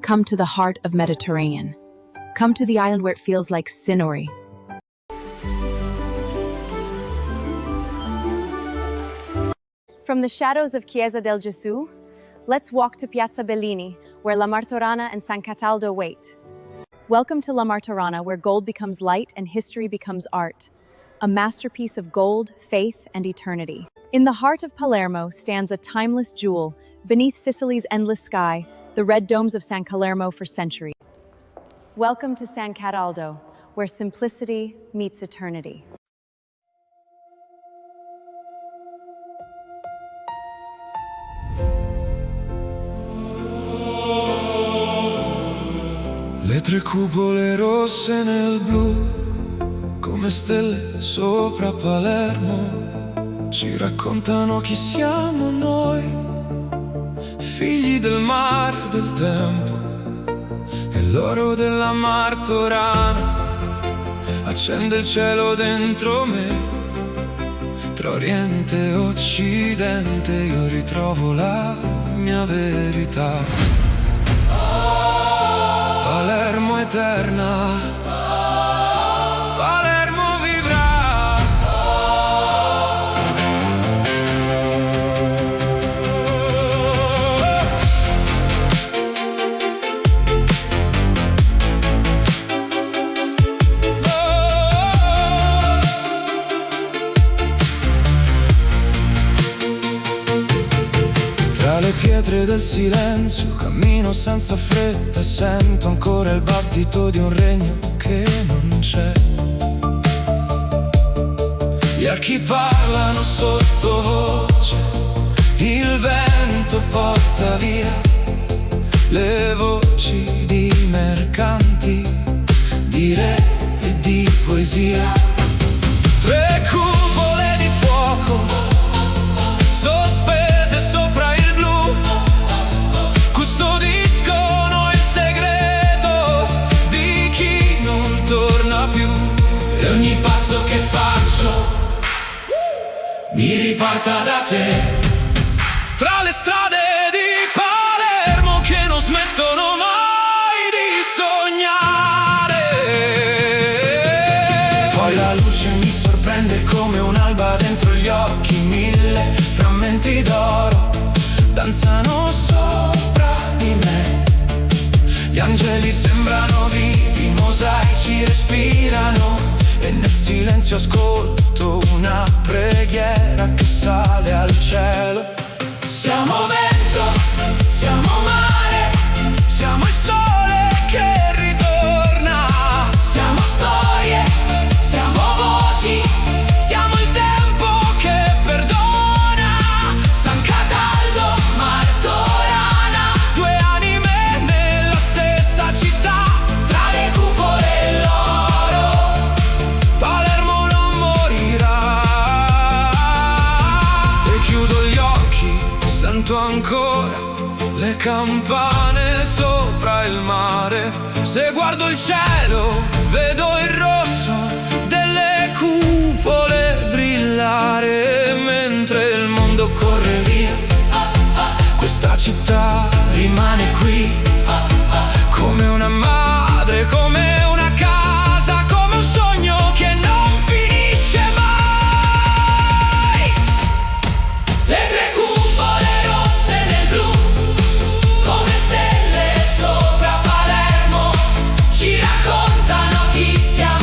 Come to the heart of Mediterranean. Come to the island where it feels like Sinori. From the shadows of Chiesa del Gesù, let's walk to Piazza Bellini, where La Martorana and San Cataldo wait. Welcome to La Martorana, where gold becomes light and history becomes art. A masterpiece of gold, faith, and eternity. In the heart of Palermo stands a timeless jewel, beneath Sicily's endless sky, the red domes of San Calermo for centuries. Welcome to San Cataldo, where simplicity meets eternity. Le tre cupole rosse nel blu, come stelle sopra Palermo, ci raccontano chi siamo noi, figli del mare e del tempo, e l'oro della Martorana accende il cielo dentro me. Tra Oriente e Occidente io ritrovo la mia verità. Palermo eterna, Palermo vivrà. Tra le pietre del silenzio cammino senza fretta e sento ancora il battito di un regno che non c'è. Gli archi parlano sottovoce, il vento porta via le voci di mercanti, di re e di poesia. Tre cupole di fuoco sospese sopra il blu, custodiscono il segreto di chi non torna più. E ogni passo che faccio mi riparta da te. Tra le strade di Palermo che non smettono mai di sognare. Poi la luce mi sorprende come un'alba dentro gli occhi, mille frammenti d'oro danzano sopra di me. Gli angeli sembrano vivi, i mosaici respirano, e nel silenzio ascolto una preghiera che sale al cielo. Siamo vento, siamo mare, siamo il sole che ritorna. Siamo storie, siamo voci, siamo il tempo che perdona. San Cataldo, Martorana, due anime nella stessa città. Tra le cupole e l'oro, Palermo non morirà. Se chiudo gli occhi sento ancora le campane sopra il mare. Se guardo il cielo vedo il rosso delle cupole brillare. Mentre il mondo corre via, questa città rimane qui, come una madre, come una casa, come un sogno che non finisce mai. Le tre cupole rosse nel blu, come stelle sopra Palermo, ci raccontano chi siamo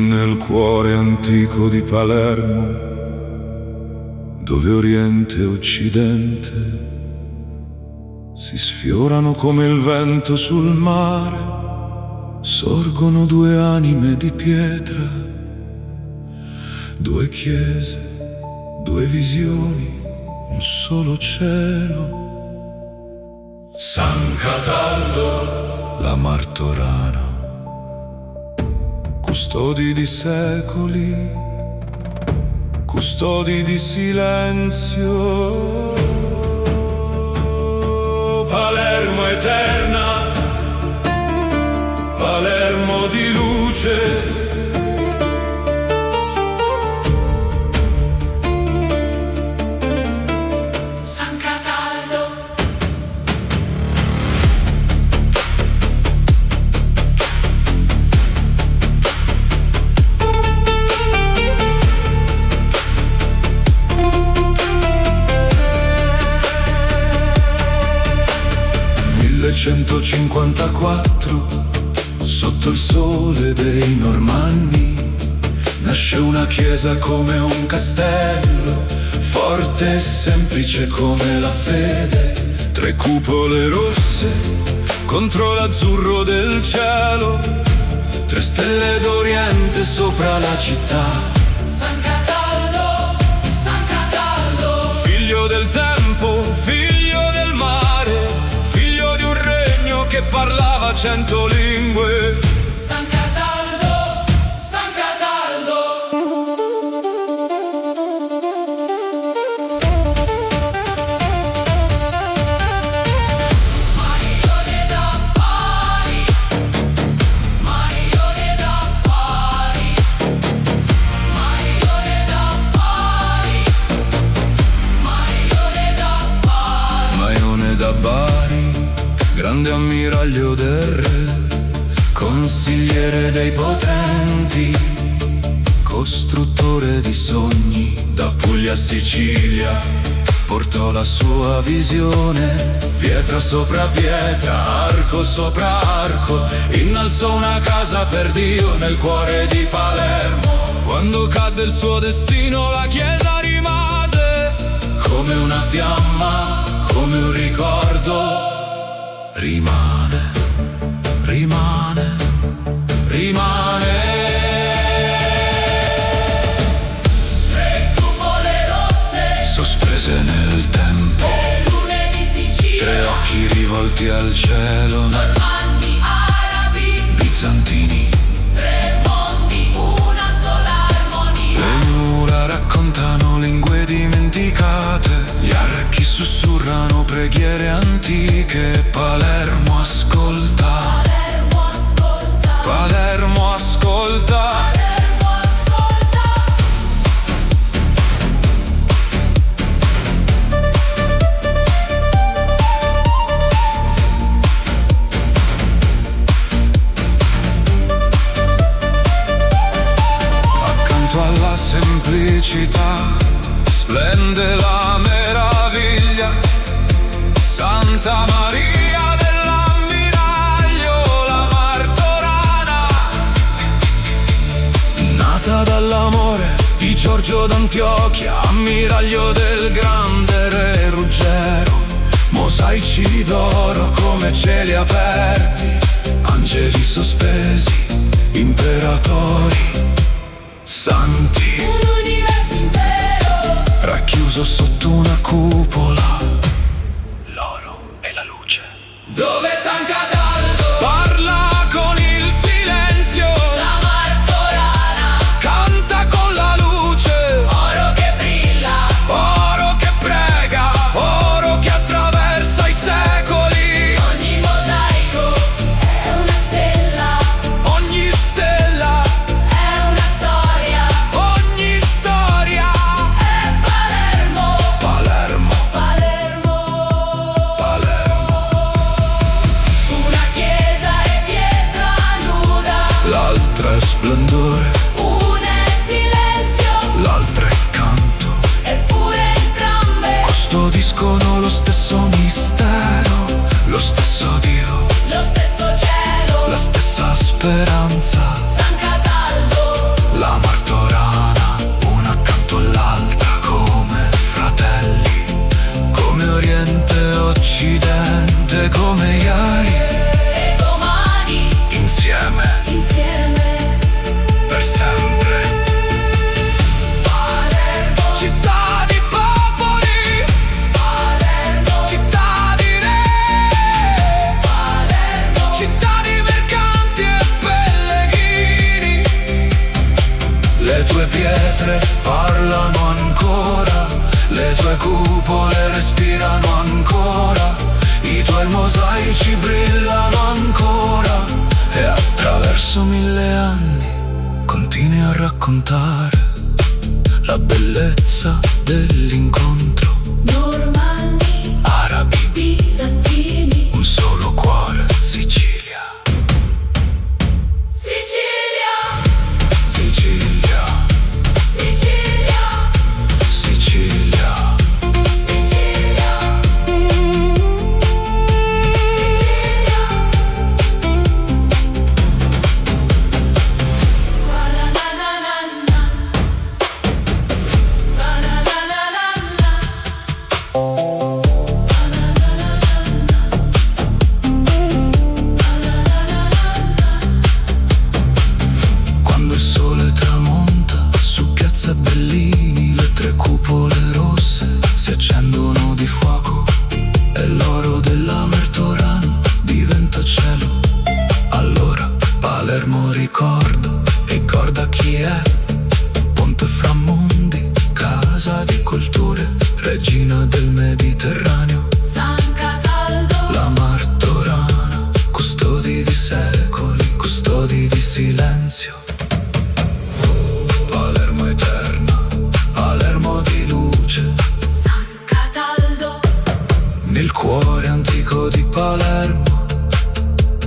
Nel cuore antico di Palermo, dove Oriente e Occidente si sfiorano come il vento sul mare, sorgono due anime di pietra, due chiese, due visioni, un solo cielo. San Cataldo, la Martorana, custodi di secoli, custodi di silenzio. Palermo eterna, Palermo di luce. San Cataldo. «1154, sotto il sole dei Normanni, nasce una chiesa come un castello, forte e semplice come la fede, tre cupole rosse contro l'azzurro del cielo, tre stelle d'Oriente sopra la città. San Cataldo, San Cataldo. Figlio del tempo, figlio del mare, figlio di un regno che parlava 100 lingue. San Cataldo, San Cataldo. Maione da pari, Maione da pari, Maione da pari, Maione da pari. Maione da Bari, grande ammiraglio del re, consigliere dei potenti, costruttore di sogni, da Puglia a Sicilia portò la sua visione. Pietra sopra pietra, arco sopra arco, innalzò una casa per Dio nel cuore di Palermo. Quando cadde il suo destino, la chiesa rimase come una fiamma, come un ricordo. Rimane, rimane, rimane. Tre cupole rosse, Sospese nel tempo, le lune di Sicilia, tre occhi rivolti al cielo, Normanni, arabi, bizantini. tre mondi, una sola armonia. Le mura raccontano lingue dimenticate, gli archi sussurrano preghiere antiche. Palermo ascolta, Palermo ascolta, Palermo ascolta. Palermo ascolta. Accanto alla semplicità splende la meraviglia, Santa Maria dell'Ammiraglio, la Martorana, nata dall'amore di Giorgio d'Antiochia, ammiraglio del grande re Ruggero, mosaici d'oro come cieli aperti, angeli sospesi, imperatori, santi, Un universo intero. racchiuso sotto una cupola, l'oro e la luce. Dove San Cataldo, Parla con il silenzio, la Martorana, canta con la luce, oro che brilla, oro che prega, oro che attraversa i secoli. ogni mosaico è una stella, Ogni stella, è una storia, ogni storia. è Palermo, Palermo, Palermo. Palermo. Una chiesa è pietra nuda, L'altra è splendore, una è silenzio, l'altra è canto. eppure entrambe Custodiscono lo stesso mistero, lo stesso Dio. lo stesso cielo. speranza. San Cataldo, La Martorana, una accanto all'altra come fratelli, come Oriente e Occidente, come ieri e domani, insieme, insieme. per sempre. Palermo, Città di popoli, Palermo, città di re, Palermo, città di mercanti e pellegrini. Le tue pietre parlano ancora, le tue cupole respirano ancora, i tuoi mosaici brillano ancora, e attraverso 1000 anni continui a raccontare la bellezza dell'incontro. Normanni, Arabi, bizantini, un solo cuore, Sicilia. Sicilia, Sicilia, Sicilia, Sicilia. Sicilia, Sicilia. Ba-na-na-na-na-na. Ba-na-na-na-na-na. Quando il sole tramonta su Piazza Bellini, le 3 cupole rosse si accendono di fuoco e l'oro della Martorana diventa cielo. Allora Palermo ricorda chi è, ponte fra mondi, casa di culture, regina del Mediterraneo. San Cataldo, La Martorana, custodi di secoli, custodi di silenzio. Palermo eterna, Palermo di luce, San Cataldo, nel cuore antico di Palermo,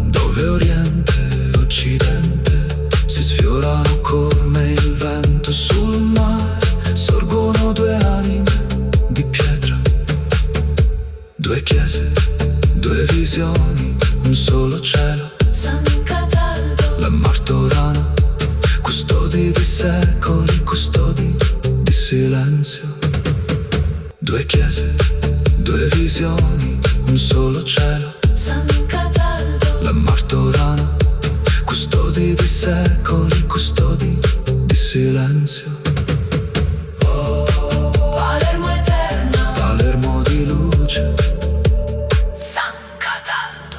dove Oriente e Occidente si sfiorano come il vento sul mare. Sorgono 2 anime di pietra, 2 chiese, 2 visioni, un solo cielo. San Cataldo, La Martorana, custodi di secoli, custodi di silenzio. 2 chiese, 2 visioni, un solo cielo. San Cataldo, La Martorana, custodi di secoli, custodi di silenzio. Palermo eterna, Palermo di luce, San Cataldo.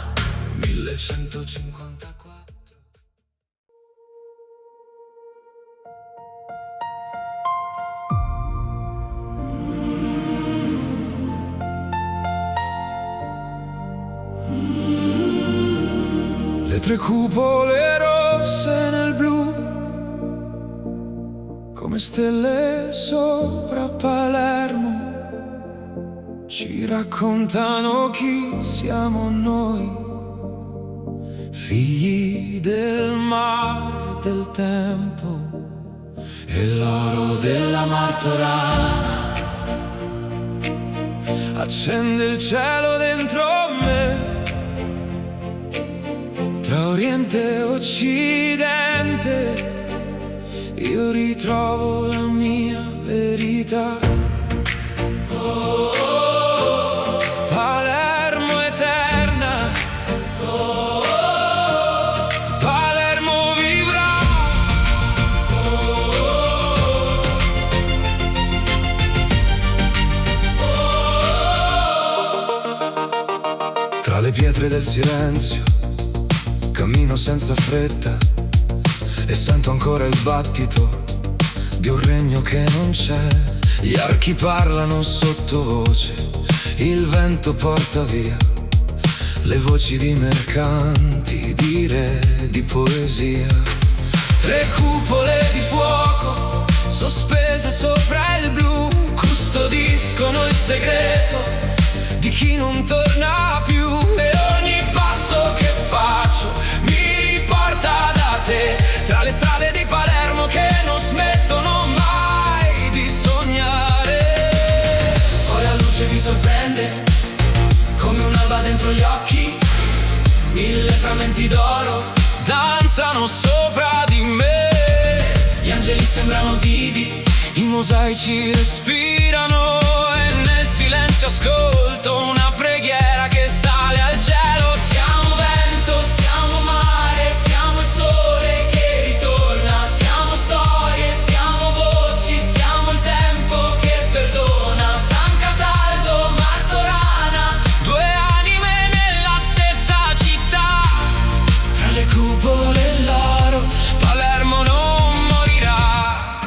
1154. Le 3 cupole rosse nel blu, come stelle sopra Palermo, ci raccontano chi siamo noi, figli del mare e del tempo, e l'oro della Martorana accende il cielo dentro me. Tra Oriente e Occidente io ritrovo la mia verità. Palermo eterna, Palermo vivrà. Tra le pietre del silenzio cammino senza fretta e sento ancora il battito di un regno che non c'è. Gli archi parlano sottovoce, il vento porta via le voci di mercanti, di re, di poesia. 3 cupole di fuoco sospese sopra il blu custodiscono il segreto di chi non torna più. E ogni passo che faccio mi riporta da te, tra le strade di Palermo che non smettono mai di sognare. Poi la luce mi sorprende come un'alba dentro gli occhi, 1000 frammenti d'oro danzano volano sopra di me. Gli angeli sembrano vivi, i mosaici respirano e nel silenzio ascolto una preghiera che sale al cielo. Siamo vento, siamo mare, siamo il sole che ritorna. Siamo storie, siamo voci, siamo il tempo che perdona. San Cataldo, Martorana, due anime nella stessa città. Tra le cupole e l'oro, Palermo non morirà.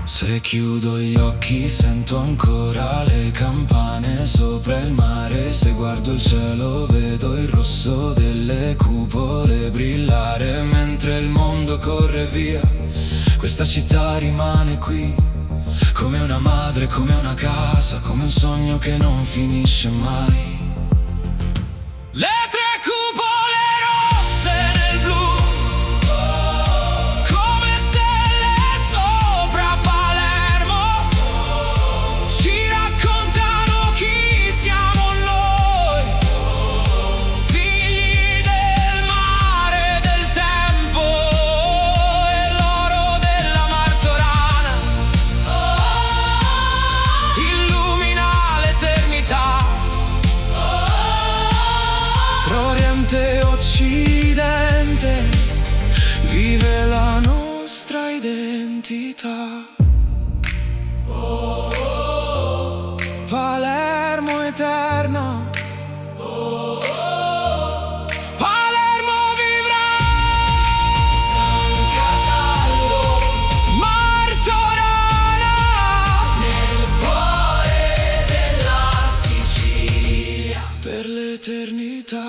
Se chiudo gli occhi sento ancora le campane sopra il mare. Se guardo il cielo vedo il rosso delle cupole brillare. Mentre il mondo corre via, questa città rimane qui, come una madre, come una casa, come un sogno che non finisce mai. Le tre cupole rosse nel blu, come stelle sopra Palermo, ci raccontano chi siamo noi, figli del mare, del tempo e l'oro della Martorana. Illumina l'eternità tra Oriente e Occidente, vive la nostra identità. Palermo eterna, Palermo vivrà. San Cataldo, Martorana, nel cuore della Sicilia, per l'eternità.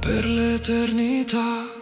Per l'eternità.